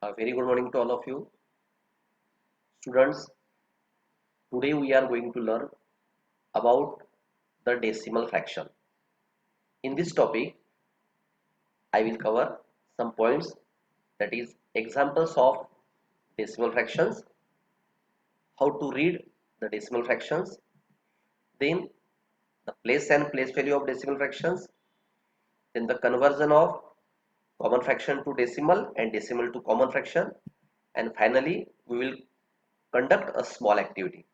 A very good morning to all of you. Students, today we are going to learn about the decimal fraction. In this topic, I will cover some points, that is examples of decimal fractions, how to read the decimal fractions, then the place and place value of decimal fractions, then the conversion of common fraction to decimal and decimal to common fraction, and finally we will conduct a small activity.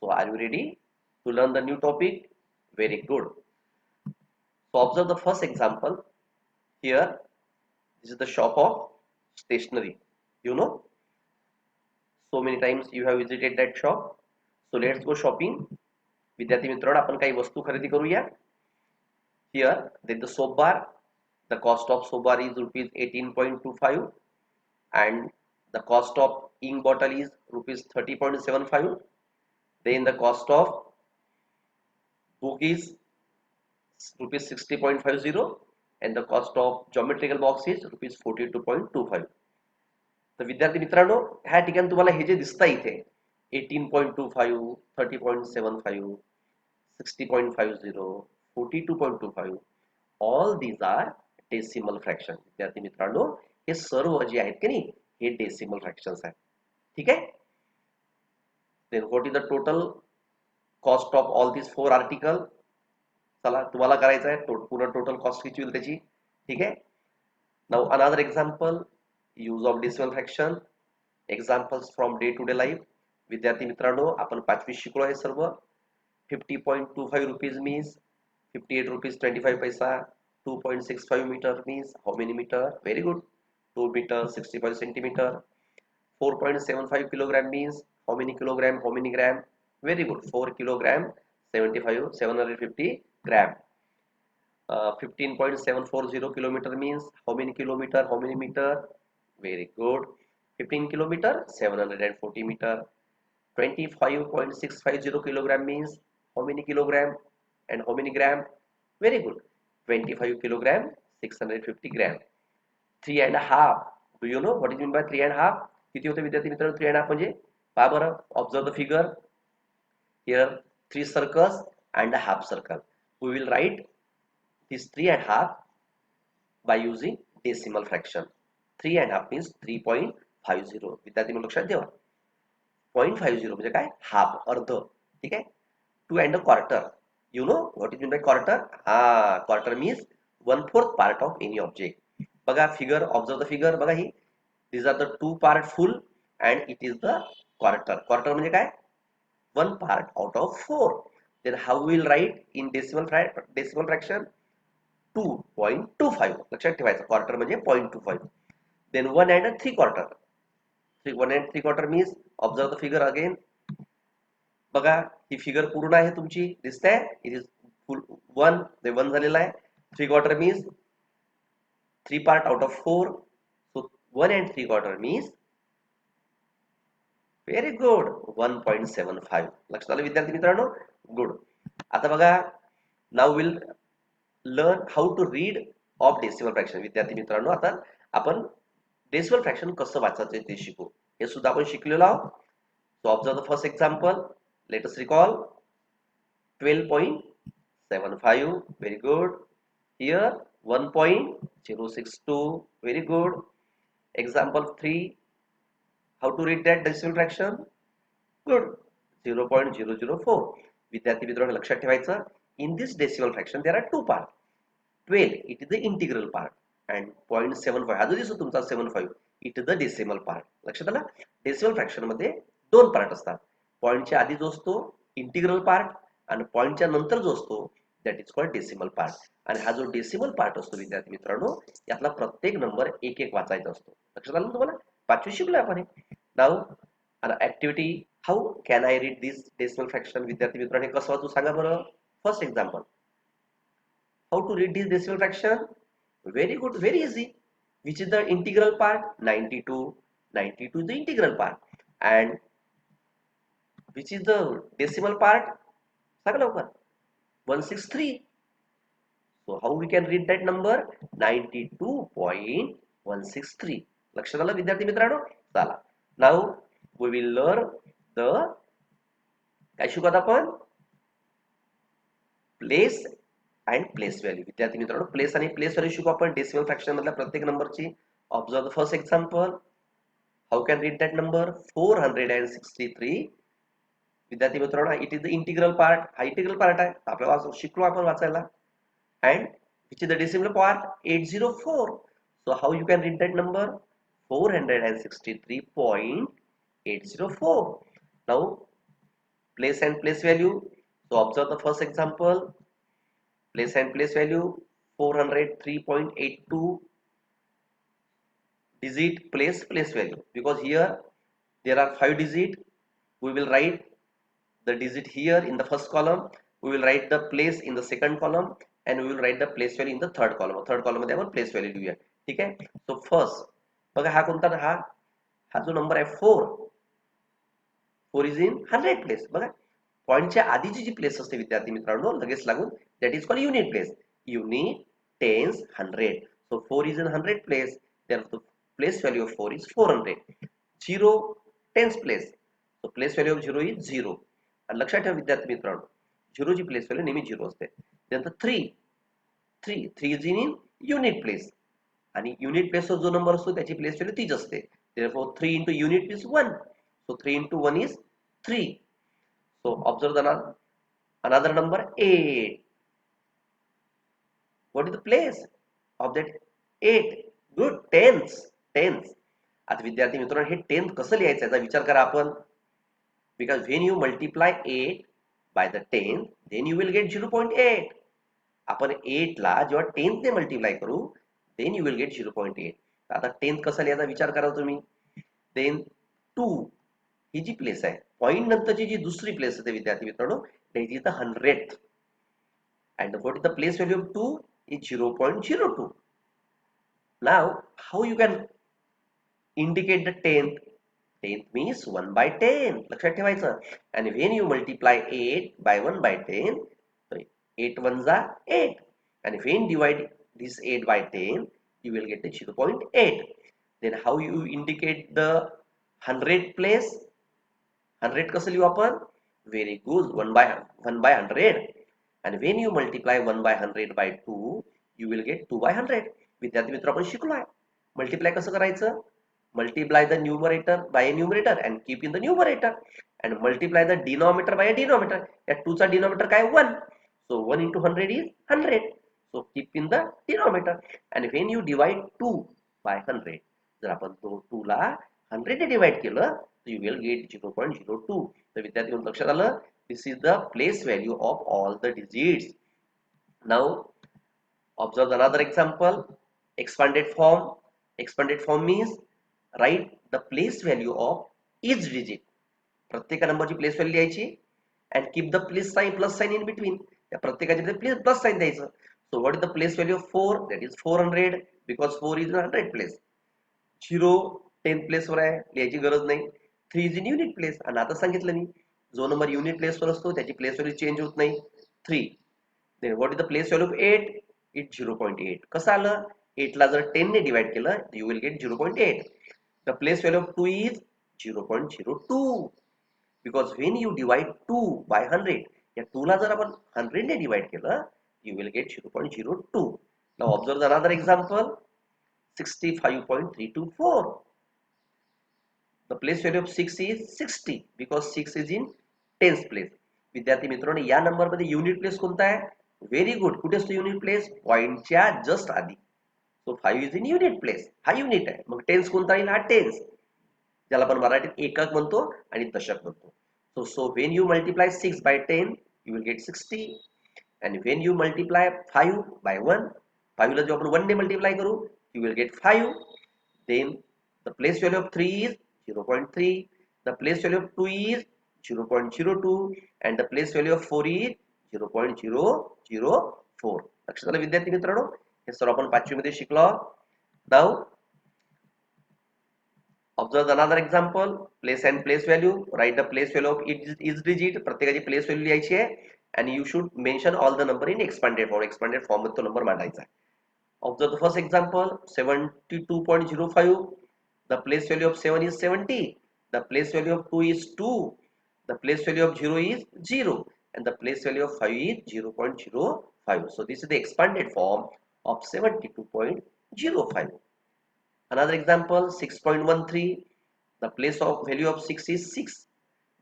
So are you ready to learn the new topic? Very good. So observe the first example. Here, this is the shop of stationery. You know, so many times you have visited that shop. So let's go shopping. विद्यार्थी मित्रांनो, आपण काही वस्तू खरेदी करूया. Here, then the soap bar. The cost of soap bar is rupees 18.25, and the cost of ink bottle is rupees 30.75. Then the cost of book is rupees 60.50, and the cost of geometrical box is rupees 42.25. तर विद्यार्थी मित्रांनो, ह्या ठिकाणी तुम्हाला हे जे दिसतं इथे 18.25, 30.75, 60.50, 42.25, all these are decimal fraction. विद्यार्थी मित्रांनो, हे सर्व जे आहेत की नाही, हे डेसिमल फ्रॅक्शन्स आहेत. ठीक आहे. Then what is the total cost of all these 4 article. चला, तुम्हाला करायचं आहे पूर्ण टोटल कॉस्ट किती होईल त्याची. ठीक आहे. Now another example, use of decimal fraction, examples from day to day life. विद्यार्थी मित्रांनो, आपण 5वी शिकलो आहे सर्व. 50.25 रुपीज मीन्स 58 रुपीज 25 पैसा. 2.65 metre means how many metre? Very good, 2 metre 65 centimetre. 4.75 kilogram means how many kilogram, how many gram? Very good, 4 kilogram 750 gram. 15.740 kilometer means how many kilometer, how many meter? Very good, 15 kilometer 740 meter. 25.650 kilogram means how many kilogram and how many gram? Very good, 25 kilogram 650 gram. 3.5, do you know what is mean by 3.5? किती होते विद्यार्थी मित्रांनो 3.5 म्हणजे? पहा बरं, observe the figure. Here 3 circles and a half circle. We will write this 3.5 by using decimal fraction. 3.5 means 3.50. विद्यार्थी मित्र लक्षात ठेवा, 0.50 म्हणजे काय? हाफ, अर्ध. ठीक आहे. 2 and a quarter. You know what is mean by quarter? Quarter means 1/4 part of any object. बघा फिगर, ऑब्झर्व द फिगर. बघा ही, these are the 2 part full and it is the quarter. Quarter म्हणजे काय? 1 part out of 4. Then how we will write in decimal fraction? 2.25. लक्षात ठेवायचं, quarter म्हणजे 0.25. Then 1 and a 3 quarter. 1 and 3 quarter means, observe the figure again. बघा ही figure पूर्ण आहे तुमची, दिसते. इट इज फुल 1, ते 1 झालेला आहे. 3 quarter means 3 part out of 4. So 1 and 3 quarter means very good 1.75. लक्षात आलं विद्यार्थी मित्रांनो? गुड. आता बघा, now will learn how to read of decimal fraction. विद्यार्थी मित्रांनो, आता आपण डेसिमल फ्रॅक्शन कसं वाचायचं ते शिकू. हे सुद्धा आपण शिकलेलो आहोत. So observe the first example. Let us recall 12.75. Very good. Here 1.062. Very good. Example 3. How to read that decimal fraction? Good. 0.004. विद्यार्थी मित्रांनो, लक्षात ठेवायचं, in this decimal fraction there are 2 parts. 12, it is the integral part, and 0.75 हा जो दिसतो तुमचा 75, it is the decimal part. लक्षात आलं? डेसिमल फ्रॅक्शन मध्ये 2 पार्ट असतात. पॉइंटच्या आधी जो असतो इंटिग्रल पार्ट, आणि पॉइंटच्या नंतर जो असतो that is called decimal part. आणि हा जो डेसिमल पार्ट असतो विद्यार्थी मित्रांनो, यातला प्रत्येक नंबर एक एक वाचायचा असतो. लक्षात आलं तुम्हाला? 5वी शिकलोय आपण. Now an activity, how can I read this decimal fraction? विद्यार्थी मित्रांनो, कसं वाचू सांगा बरं. First example, how to read this decimal fraction? Very good, very easy. Which is the integral part? 92. 92 is the integral part. And which is the decimal part? सांगा लवकर. 163. So how we can read that number? 92.163. लक्षात आलं विद्यार्थी मित्रांनो? चला, नाव we will learn the, काय शिकू आता आपण? Place and place value. विद्यार्थी मित्रांनो, प्लेस आणि प्लेस व्हॅल्यू शिकू आपण डेसिमल फ्रॅक्शन मधल्या प्रत्येक नंबरची. Observe the first example. How can read that number? 463. विद्यार्थी मित्रांनो, it is the integral part. हा इंटिग्रल पार्ट आहे, आपल्याला शिकलो आपण वाचायला. And which is the decimal part? 804. So how you can read that number? 463.804. Now place and place value. So observe the first example. Place and place value 403.82 digit place value, because here there are 5 digit. We will write the digit here in the first column, we will write the place in the second column, and we will write the place value in the third column. Third column मध्ये आपण place value लिहूया. ठीक आहे. So first बघा, हा कोणता? हा जो नंबर आहे 4 इज इन 100 प्लेस. बघा, पॉइंटच्या आधीची जी प्लेस असते विद्यार्थी मित्रांनो लगेच लागून, that is called unit place. Unit, tens, 100. So 4 is in 100 place, therefore place value of 4 is 400. 0 tens place, so place value of 0 is 0. आणि लक्षात ठेवा विद्यार्थी मित्रांनो, 0 ची प्लेस व्हॅल्यू नेहमी 0 असते. त्यानंतर 3 इज इन युनिट प्लेस, आणि युनिट प्लेसवर जो नंबर असतो त्याची प्लेस व्हॅल्यू तीच असते. therefore 3 into unit is 1, so 3 into 1 is 3. So observe the another number 8. What is the place of that 8? Good, tens. आता विद्यार्थी मित्रांनो, हे 10 कसं लिहायचं याचा विचार करा आपण. Because when you multiply 8 by the 10, then you will get 0.8. आपण 8 ला जेव्हा 10 ने मल्टिप्लाय करू, then you will get 0.8. आता 10 कसं लिहायचा विचार करा तुम्ही. Then 2 ही जी प्लेस आहे, पॉइंट नंतरची जी दुसरी प्लेस असते विद्यार्थी मित्रांनो, that is the 100th. And what is the place value of 2? Is 0.02. Now how you can indicate the 10th? 10th means 1 by 10. लक्षात ठेवायचं. And when you multiply 8 by 1 by 10, so 8 ones are 8. And when divide this 8 by 10, you will get the 0.8. Then how you indicate the 100 place? 100 कसं लिहू आपण? Very good, 1 by 100. And when you multiply 1 by 100 by 2, you will get 2 by 100. विद्यार्थी मित्र, आपण शिकलो आहे multiply कसं करायचं. Multiply the numerator by a numerator and keep in the numerator, and multiply the denominator by a denominator. या 2 चा denominator काय? 1. So 1 into 100 is 100. So keep in the denominator. And when you divide 2 by 100, जर आपण 2 ला 100 ने divide केलं, so you will get 0.02. तर विद्यार्थी मित्रांनो, लक्षात आलं? This is the place value of all the digits. Now observe another example. Expanded form. Expanded form means write the place value of each digit. प्रत्येक नंबरची प्लेस व्हॅल्यू लिहायची, and keep the plus sign in between. त्या प्रत्येकाच्या plus sign द्यायचं. So what is the place value of 4? That is 400, because 4 is in 100 place. 0 10 place वर आहे, लिहायची गरज नाही. 3 is in unit place, आणि आता सांगितलं मी, जो नंबर युनिट प्लेस वर असतो त्याची प्लेस व्हॅल्यू चेंज होत नाही. 3. Then what is the place value of 8? It's 0.8. कसं आलं? 8 ला जर 10 ने डिवाइड केलं, you will get 0.8. The place value of 2 is 0.02, because when you divide 2 by 100, या 2 ला जर आपण 100 ने डिवाइड केलं, you will get 0.02. Now observe another example. 65.324. The place value of 6 is 60, because 6 is in tens place. विद्यार्थी मित्रांनो, या number मध्ये युनिट प्लेस कोणता आहे? Very good. कुठे असतो युनिट प्लेस? पॉइंटच्या जस्ट आधी. So 5 is in unit place. हा युनिट आहे. मग टेन्स कोणता येईल? हा टेन्स, ज्याला आपण मराठीत एकक म्हणतो आणि दशक म्हणतो. So when you multiply 6 by 10, you will get 60. And when you multiply 5 by 1, 5 ला जो आपण 1 ने मल्टिप्लाय करू, you will get 5. Then the place value of 3 is 0.3. The place value of 2 is 0.02, and the place value of 4 is 0.004. लक्षात आलं विद्यार्थी मित्रांनो? हे सर्व आपण 5वी मध्ये शिकलो. Now observe another example. Place and place value. Write the place value of each digit. प्रत्येकाची place value लिहायची आहे, and you should mention all the number in expanded form. Expanded form मध्ये तो नंबर मांडायचा आहे. Observe the first example. 72.05. The place value of 7 is 70. The place value of 2 is 2. The place value of 0 is 0. And the place value of 5 is 0.05. So this is the expanded form of 72.05. Another example, 6.13. The place of value of 6 is 6.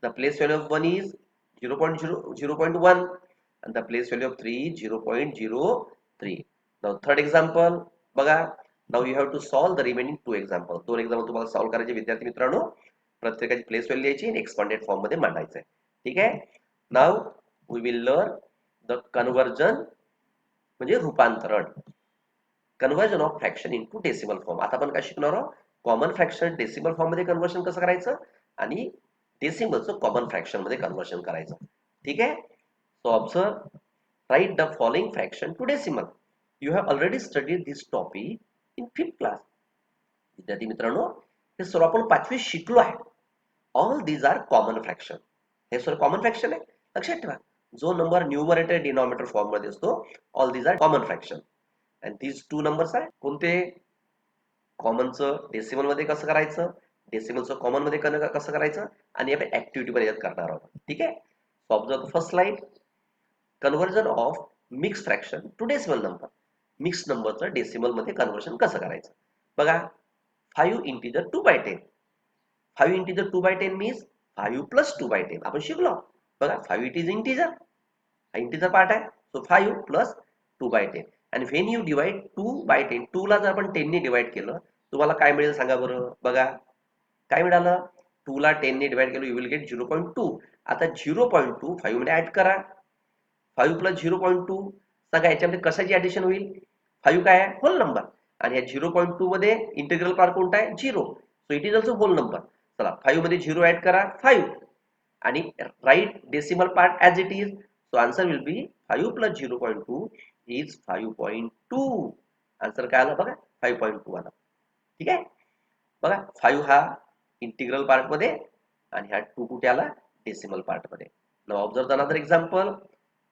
The place value of 1 is 0.1. And the place value of 3 is 0.03. Now third example, बघा. Now you have to solve the remaining two examples. दोन example तुम्हाला solve करायचे विद्यार्थी मित्रांनो. प्रत्येकाची place value द्यायची आणि expanded form मध्ये मांडायचं आहे. ठीक आहे. Now we will learn the conversion म्हणजे रूपांतरण. Conversion of fraction into decimal form. आता आपण काय शिकणार आहोत? कॉमन फ्रॅक्शन डेसिमल फॉर्म मध्ये कन्व्हर्शन कसं करायचं आणि डेसिमलचं कॉमन फ्रॅक्शन मध्ये कन्व्हर्शन करायचं. ठीक आहे. So observe, write the following fraction to decimal. You have already studied this topic in 5th class. विद्यार्थी मित्रांनो, हे सर्व आपण 5वी शिकलो आहे. All these are common fraction. हे सर्व कॉमन फ्रॅक्शन आहे. लक्षात ठेवा, जो नंबर न्यूमरेटर डिनॉमिनेटर फॉर्म मध्ये असतो, all these are common fraction. And these two numbers आहे कोणते? कॉमनचं डेसिमल मध्ये कसं करायचं, डेसिमलचं कॉमन मध्ये कसं करायचं आणि आपण ऍक्टिव्हिटी मध्ये करणार आहोत. ठीक आहे. So observe the first slide. Conversion of mix fraction to decimal number. Mix नंबरचं डेसिमल मध्ये कन्व्हर्शन कसं करायचं बघा. 5 इंटिजर 2/10. 5 integer 2/10 means 5 plus 2/10. आपण शिकलो बघा. 5 इट इज इंटिजर, हा इंटिजर पार्ट आहे. So 5 plus 2/10. आणि व्हेन यू डिवाइड 2/10, 2 ला जर आपण 10 ने डिवाइड केलं, तुम्हाला काय मिळेल सांगा बरं. बघा काय मिळालं. 2 ला 10 ने डिवाइड केलं, यू विल गेट 0.2. आता 0.2 5 मध्ये ऍड करा. 5 प्लस 0.2 सांगा याच्यामध्ये कशाची ऍडिशन होईल. 5 काय आहे? Whole number. आणि या 0.2 मध्ये इंटिग्रल पार्ट कोणता आहे? 0. So it is also whole number. चला 5 मध्ये 0 ऍड करा, 5. आणि right decimal part as it is. So answer will be 5 plus 0.2 is 5.2. Answer काय आला बघा, 5.2 आला. ठीक आहे. बघा 5 हा इंटिग्रल पार्ट मध्ये आणि हा 2 कुठे आला? डेसिमल पार्ट मध्ये. Now observe another example.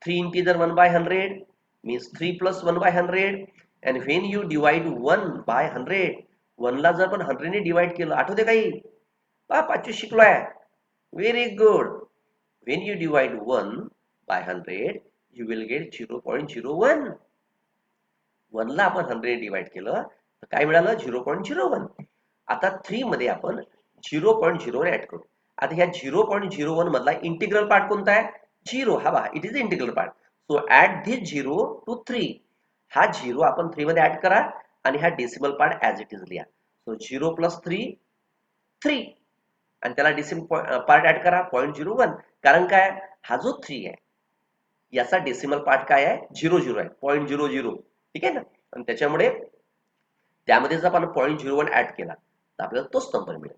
3 integer 1/100 means 3 plus 1/100. and when you divide 1/100, 1 ला जर आपण 100 ने डिवाइड केलं, आठवते काही? पहा 5वी शिकलो आहे. Very good. when you divide 1/100 you will get 0.01. 1 ला आपण 100 ने डिवाइड केलं तर काय मिळालं? 0.01. आता 3 मध्ये आपण 0.01 ऍड करू. आता ह्या 0.01 मधला इंटिग्रल पार्ट कोणता आहे? 0. हा बघा, it is integral part. So add this 0 to 3. हा 0 आपण 3 मध्ये ऍड करा आणि हा decimal part as it is लिहा. So 0 plus 3 3. आणि त्याला डेसिमल पार्ट ऍड करा 0.01. कारण काय? हा जो 3 आहे याचा डेसिमल पार्ट काय आहे? 00 आहे, 0.00. ठीक आहे ना. आणि त्याच्यामुळे त्यामध्ये जर आपण 0.01 ऍड केला तर आपल्याला तोच नंबर मिळेल.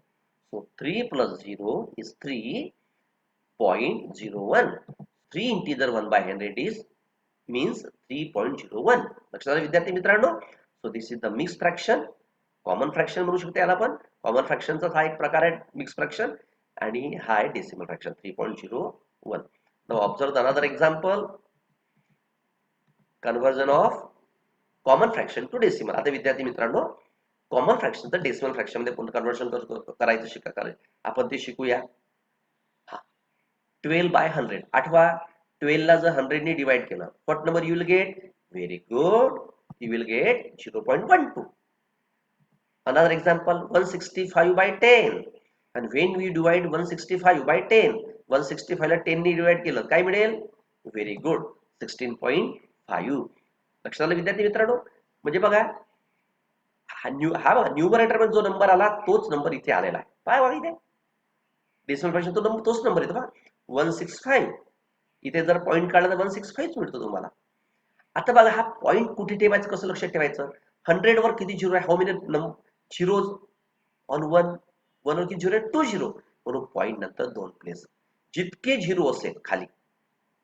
So 3 plus 0 is 3.01. 3 integer 1/100 is means 3.01. लक्षात आलं विद्यार्थी मित्रांनो. So this is the mix fraction. Common fraction म्हणू शकते याला आपण. कॉमन फ्रॅक्शनचा हा एक प्रकार आहे मिक्स फ्रॅक्शन. आणि हा आहे decimal fraction 3.01. Now observe another example. Conversion of common fraction to decimal. आता विद्यार्थी मित्रांनो, कॉमन फ्रॅक्शन तर डेसिमल फ्रॅक्शन मध्ये कन्व्हर्शन करायचं शिका. आपण ते शिकूया. 12/100. आठवा, 12 ला जर 100 ने डिवाइड केलं, what number you will gate? Very good, you will gate 0.12. Another example, 165/10. And when we divide 165/10, 165 ला 10 ने डिवाइड केलं, काय मिळेल? Very good, 16.5. लक्षात आलं विद्यार्थी मित्रांनो. म्हणजे बघा हा न्यूमरेटर मध्ये जो नंबर आला तोच नंबर इथे आलेला आहे. काय बघा इथे डेसिमल फ्रॅक्शन तोच नंबर येतो बघा, 165. इथे जर पॉईंट काढला तर 165 मिळतो तुम्हाला. आता बघा हा पॉईंट कुठे ठेवायचं, कसं लक्षात ठेवायचं? 100 वर किती झिरो आहे? How many zeros on 1? 1 वर किती झिरो आहे? 2 झिरो. म्हणून पॉईंट नंतर 2 प्लेस. जितके झिरो असेल खाली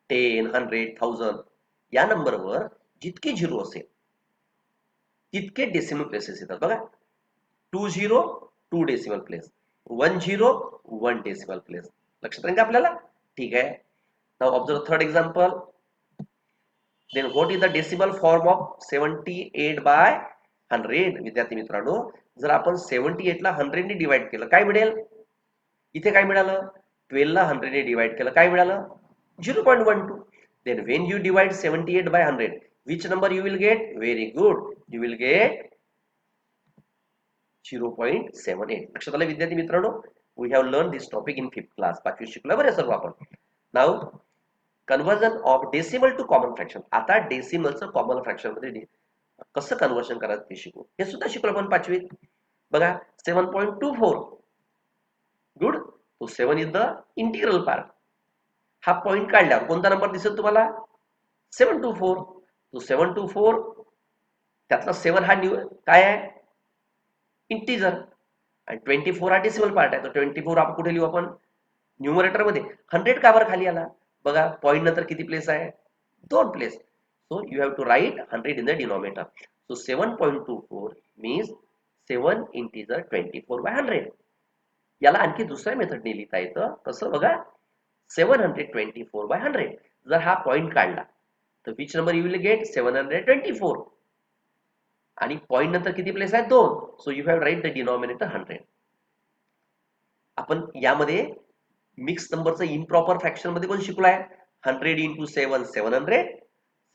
10, 100, 1000 या नंबरवर जितके झिरो असेल तितके डेसिमल प्लेसेस येतात बघा. 2 zero 2 decimal place, 1 zero 1 decimal place. लक्षात राहील का आपल्याला? ठीक आहे. Now observe third example. Then what is the decimal form of 78/100? 100 विद्यार्थी मित्रांनो, जर आपण 78 ला 100 ने डिवाइड केलं काय मिळेल? इथे काय मिळालं? 12 ला 100 ने डिवाइड केलं काय मिळालं? 0.12. Then when you divide 78 by 100, which number you will get? Very good. You will get 0.78. लक्षात आलं विद्यार्थी मित्रांनो? We have learned this topic in 5th class. पाचवी शिकलो बरं सर्व आपण. Now conversion of decimal to common fraction. आता डेसिमलचं कॉमन फ्रॅक्शन मध्ये कसं कन्वर्शन करायचं ते शिकू. हे सुद्धा शिकलो आपण पाचवीत. बघा 7.24. गुड. तो 7 इज द इंटिग्रल पार्ट. हा पॉइंट काढल्यावर कोणता नंबर दिसेल तुम्हाला? 724. तो 724 त्यातला 7 हा काय आहे? इंटिजर. आणि 24 हा डेसिमल पार्ट आहे. तर 24 आपण कुठे लिहू आपण? न्यूमरेटर मध्ये. 100 का बरं खाली आला? बघा पॉइंट नंतर किती प्लेस आहे? 2 place. So you have to write 100 in the denominator. So 7.24 means 7 integer 24 by 100. याला आणखी दुसऱ्या मेथडने लिहिता येतं. कसं बघा? 724 by 100. जर हा पॉइंट काढला तर which number you will get? 724. आणि पॉइंट नंतर किती प्लेस आहे? 2. So you have to write the denominator 100. आपण यामध्ये मिक्स नंबरचं इम्प्रॉपर फ्रॅक्शन मध्ये कोण शिकलाय? 100 into 7 700.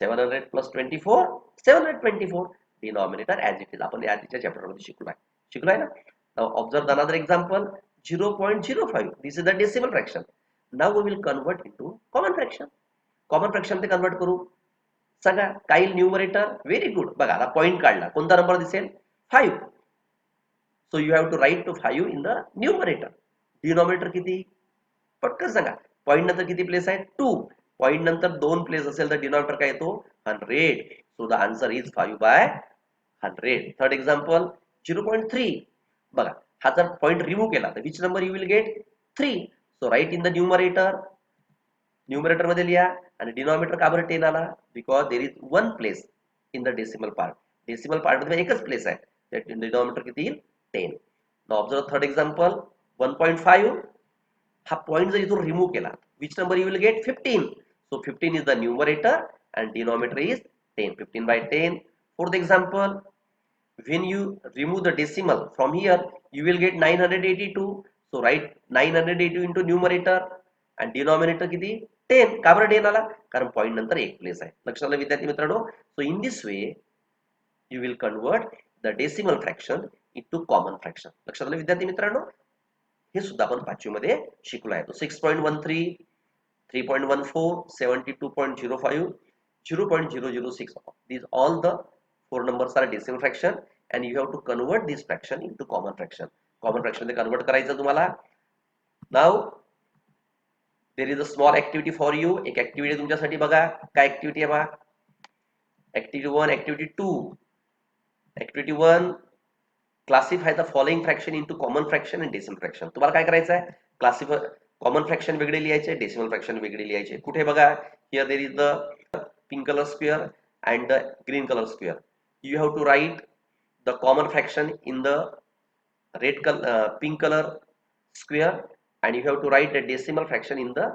700 plus 24 724. Denominator as it is. आपण आधीच्या चॅप्टर मध्ये शिकलोय ना. Now observe another example. 0.05. This is the decimal fraction. Now we will convert into common fraction. Common fraction मध्ये कन्वर्ट करू. सगळा काही न्यूमरेटर. Very good. बघा आता पॉइंट काढला कोणता नंबर दिसेल? 5. So you have to write to 5 in the numerator. Denominator किती? पटकन सांगा. पॉइंट नंतर किती प्लेस आहे? 2. पॉइंट नंतर 2 प्लेस असेल तर डिनॉमिनेटर काय येतो? 100. So the answer is 5 by 100. Third example 0.3. बघा हा जर पॉइंट रिमूव्ह केला तर which number you will get? 3. So write in the numerator. Numerator मध्ये लिहा. आणि डिनॉमिनेटर का बरं 10 आला? Because there is 1 place in the decimal part. Decimal part मध्ये एकच प्लेस आहे. दॅट डिनॉमिनेटर किती येईल? 10. Now observe third example 1.5. हा पॉइंट जर इथून रिमूव्ह केला which number you will gate? 15. So 15 is the numerator and denominator is 10. 15 by 10. Fourth example, when you remove the decimal from here you will get 982. So write 982 into numerator and denominator किती? 10. का बरं 10 आला? कारण point नंतर एक place आहे. लक्षात आलं विद्यार्थी मित्रांनो? So in this way you will convert the decimal fraction into common fraction. लक्षात आलं विद्यार्थी मित्रांनो? हे सुद्धा आपण पाचवी मध्ये शिकलो आहे. 6.13, 3.14, 72.05, 0.006. These all the 4 numbers are decimal fraction and you have to convert this fraction into common fraction. Common fraction मध्ये कन्वर्ट करायचं तुम्हाला. Now there is a small activity for you. एक ऍक्टिव्हिटी तुमच्यासाठी बघा. काय ऍक्टिव्हिटी आहे बघा? Activity 1, Activity 2. Activity 1, classify the following fraction into common fraction and decimal fraction. तुम्हाला काय करायचं आहे? क्लासिफाय कॉमन फ्रॅक्शन वेगळे लिहायचे, डेसिमल फ्रॅक्शन वेगळे लिहायचे. कुठे बघा? Here there is the pink colour square and the green color square. You have to write the common fraction in the red color, pink color square, and you have to write the decimal fraction in the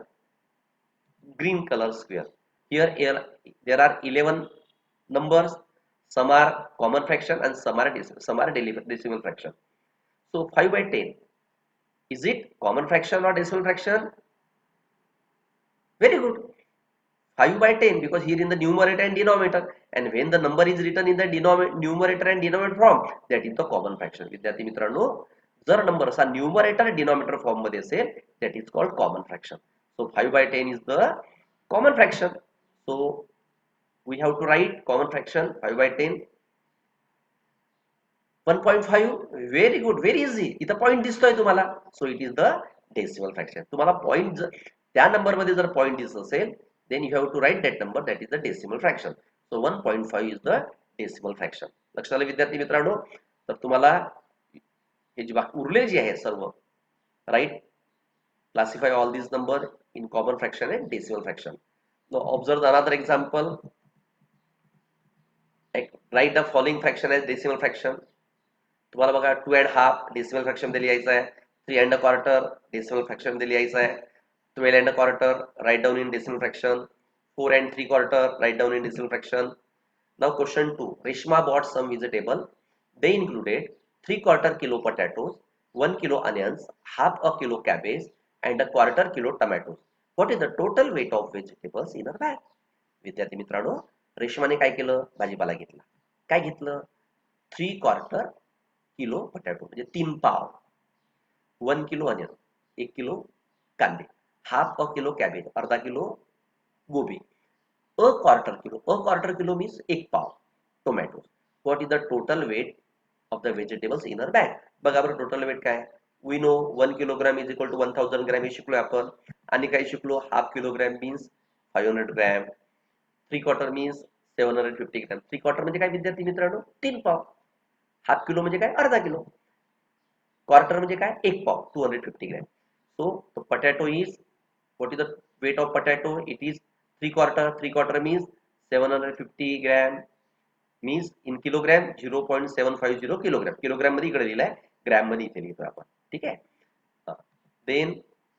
green color square. Here there are 11 numbers. Some are common fraction and some are decimal fraction. So 5 by 10. Is it common fraction or decimal fraction? Very good. 5 by 10 because here in the numerator and denominator, and when the number is written in the numerator and denominator form, that is the common fraction. विद्यार्थी मित्रांनो, जर number असा numerator denominator form मध्ये असेल, that is called common fraction. So 5 by 10 is the common fraction. So we have to write common fraction 5 by 10. 1.5. Very good, very easy. इथं point दिसतोय तुम्हाला. So it is the decimal fraction. तुम्हाला point त्या number मध्ये जर point दिसत असेल, then you have to write that number, that is the decimal fraction. So 1.5 is the decimal fraction. लक्षात आलं विद्यार्थी मित्रांनो? तर तुम्हाला हे जे उरले जे आहे सर्व right, classify all these number in common fraction and decimal fraction. Now observe another example. Write the following fraction as decimal fraction. तुम्हाला बघा 2.5 डेसिमल फ्रॅक्शन मध्ये लिहायचं आहे. 3.25 डेसिमल फ्रॅक्शन मध्ये लिहायचं आहे. 12.25 write down in decimal fraction. 4.75 write down in decimal fraction. Now question 2. Reshma bought some vegetable They included 3/4 kilo potatoes, 1 kilo onions, half a kilo cabbage, and a quarter kilo tomatoes. What is the total weight of vegetables in a bag? विद्यार्थी मित्रांनो, रेशमाने काय केलं? भाजीपाला घेतला. काय घेतलं? 3/4 kilo potato म्हणजे 3 पाव, 1 किलो अनियन, 1 किलो कांदे, हाफ अ किलो कॅबेज, अर्धा किलो गोबी, a quarter kilo means 1 पाव tomato. What is the total weight of the vegetables in her bag? बघा बरं टोटल वेट काय? We know 1 kilogram is equal to 1000 gram, हे शिकलोय आपण. आणि काय शिकलो? Half kilogram means 500 gram, 3/4 means 750 gram. 3/4 म्हणजे काय विद्यार्थी मित्रांनो? 3 पाव. हाफ किलो म्हणजे काय? अर्धा किलो. क्वार्टर म्हणजे काय? 1 पाव, 250 gram. So potato is, what is the weight of potato? It is 3/4. 3/4 means 750 gram, means in kilogram 0.750 kilogram. Kilogram मध्ये इकडे दिलाय, ग्रॅम मध्ये इथे लिहितोय आपण. ठीक आहे. देन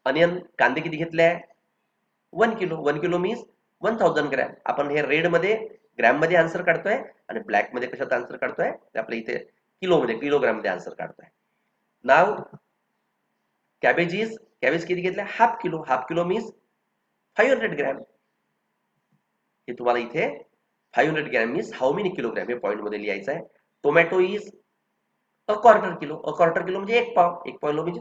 अनियन, कांदे किती घेतले? 1 किलो. 1 kilo means 1000 gram. आपण हे रेड मध्ये ग्रॅम मध्ये आन्सर काढतोय आणि ब्लॅक मध्ये कशात आन्सर काढतोय? आपल्या इथे किलो मध्ये, किलोग्राम मध्ये आन्सर काढतोय. नाव कॅबेज किती घेतले? Half kilo. Half kilo means 500 gram. हे तुम्हाला इथे 500 gram means how many kilogram हे पॉईंट मध्ये लिहायचं आहे. Tomato is a quarter kilo. A quarter kilo म्हणजे 1 पाव. 1 पाव म्हणजे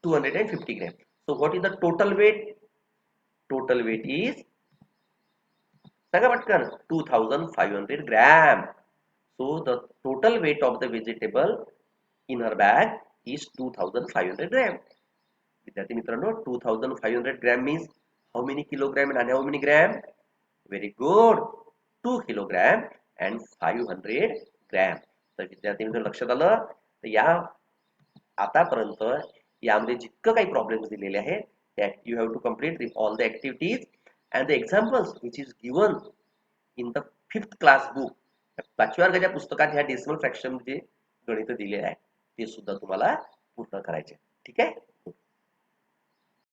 250 gram. So what is the total weight? Total weight is, सांगा पटकन, 2500 gram. So the total weight of the vegetable in her bag is 2500 gram. विद्यार्थी मित्रांनो, 2500 gram means how many kilogram आणि how many gram? Very good, 2 kilogram and 500 gram. तर विद्यार्थी मित्रांनो लक्षात आलं? तर या आतापर्यंत यामध्ये जितकं काही प्रॉब्लेम्स दिलेले आहेत that you have to complete all the activities and the examples which is given in the 5th class book. 5व्या वर्गाच्या पुस्तकात ह्या डेसिमल फ्रॅक्शन जे गणित दिले आहे ते सुद्धा तुम्हाला पूर्ण करायचे. ठीक आहे.